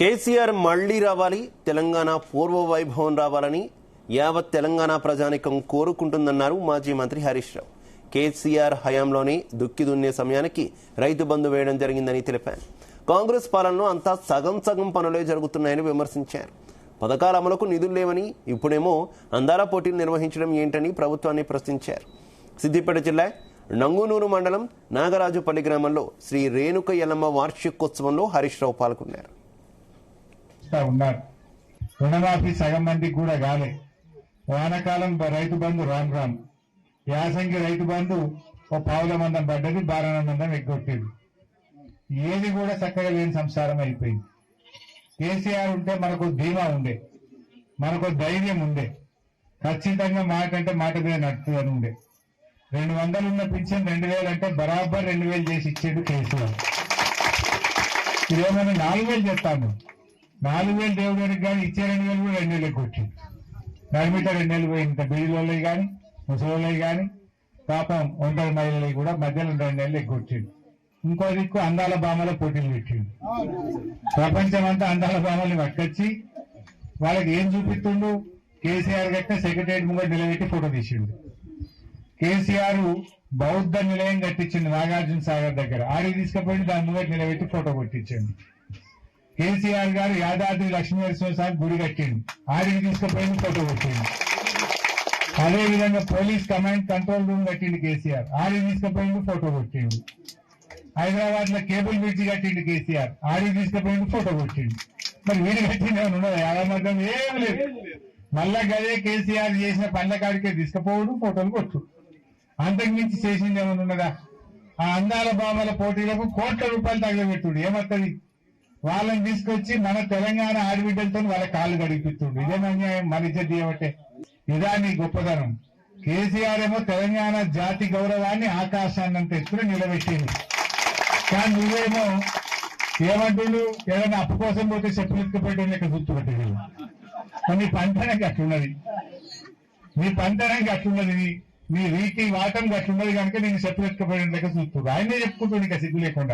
కేసీఆర్ మళ్లీ రావాలి, తెలంగాణ పూర్వ వైభవం రావాలని యావత్ తెలంగాణ ప్రజానికం కోరుకుంటుందన్నారు మాజీ మంత్రి హరీష్ రావు. కేసీఆర్ హయాంలోనే దుక్కి దున్నే సమయానికి రైతు బంధు వేయడం జరిగిందని తెలిపారు. కాంగ్రెస్ పాలనలో అంతా సగం సగం పనులే జరుగుతున్నాయని విమర్శించారు. పథకాల అమలుకు నిధులు లేవని, ఇప్పుడేమో అందాల పోటీలు నిర్వహించడం ఏంటని ప్రభుత్వాన్ని ప్రశ్నించారు. సిద్దిపేట జిల్లా నంగునూరు మండలం నాగరాజుపల్లి గ్రామంలో శ్రీ రేణుక ఎల్లమ్మ వార్షికోత్సవంలో హరీష్ రావు పాల్గొన్నారు. ఉన్నారు రుణమాఫీ సగం మందికి కూడా కాలే. వానకాలం రైతు బంధు రామ్ యాసంగి రైతు బంధు ఓ పావుల మందం పడ్డది, బారణ మందం ఎగ్గొట్టేది. ఏది కూడా చక్కగా లేని సంసారం అయిపోయింది. కేసీఆర్ ఉంటే మనకు ధీమా ఉండే, మనకు ధైర్యం ఉండే, ఖచ్చితంగా మాట అంటే మాట మీద నడుతుందని ఉండే. 200 ఉన్న పింఛన్ 2000 అంటే బరాబర్ 2000 చేసి ఇచ్చేది కేసీఆర్. ఇదేమన్నా 4000 చెప్తాను, 4000 దేవుడికి కానీ ఇచ్చే 2000 కూడా 2000 కొట్టింది. నడిమిట 2000 పోయింది. బిల్లులవి కానీ ముసలి కానీ పాపం ఒంటరి మహిళలకి కూడా మధ్యలో 2000 ఎగ్గొట్టింది. ఇంకో దిక్కు అందాల బామల పోటీలు పెట్టిండు. ప్రపంచం అంతా అందాల బామల్ని పట్టుకొచ్చి వాళ్ళకి ఏం చూపిస్తుండు? కేసీఆర్ గట్ట సెక్రటరియట్ ముంగట నిలబెట్టి ఫోటో తీసిండు. కేసీఆర్ బౌద్ధ నిలయం కట్టించిండు నాగార్జున సాగర్ దగ్గర, ఆడికి తీసుకుపోయి దాని ముంగట నిలబెట్టి ఫోటో కొట్టించండి. కేసీఆర్ గారు యాదాద్రి లక్ష్మీనరసింహస్వామి గుడి కట్టిండు, ఆడికి తీసుకుపోయి ఫోటో కొట్టిండు. అదేవిధంగా పోలీస్ కమాండ్ కంట్రోల్ రూమ్ కట్టిండు కేసీఆర్, ఆడికి తీసుకుపోయి ఫోటో కొట్టిండు. హైదరాబాద్ లో కేబుల్ బ్రిడ్జి కట్టిండు కేసీఆర్, ఆడికి తీసుకుపోయి ఫోటో కొట్టిండు. మరి వీడు కట్టింది ఏమైనా ఉన్నదా? యాదమర్థం ఏం లేదు. మళ్ళా గదే కేసీఆర్ చేసిన పనుల కాడికే తీసుకుపోవడం, ఫోటోలు కొట్టు, అంతకుమించి చేసింది ఏమైనా ఉన్నదా? ఆ అందాల బామల పోటీలకు కోట్ల రూపాయలు తగలబెట్టుడు. ఏమవుతుంది? వాళ్ళని తీసుకొచ్చి మన తెలంగాణ ఆడబిడ్డలతో వాళ్ళ కాళ్ళు గడిపిస్తుండు. ఇదేం అన్యాయం? మన ఇజ్జత్ చేయబట్టే. ఇదా నీ గొప్పతనం? కేసీఆర్ ఏమో తెలంగాణ జాతి గౌరవాన్ని ఆకాశాన్నంత ఎత్తున నిలబెట్టింది. కానీ నువ్వేమో ఏమంటుండు? ఏదైనా అప్పు కోసం పోతే చెప్పులు ఎత్తుకుపోయడం లెక్క గుర్తుపెట్టేది. నీ పంటనకి అట్లున్నది, నీ పంటనకి అట్లున్నది, నీ రీతి వాటం అట్లున్నది కనుక నేను చెప్పులు ఎత్తుకుపోయడం లెక్క చూస్తుడు. ఆయనే చెప్పుకుంటుండు ఇంకా సిగ్గు లేకుండా.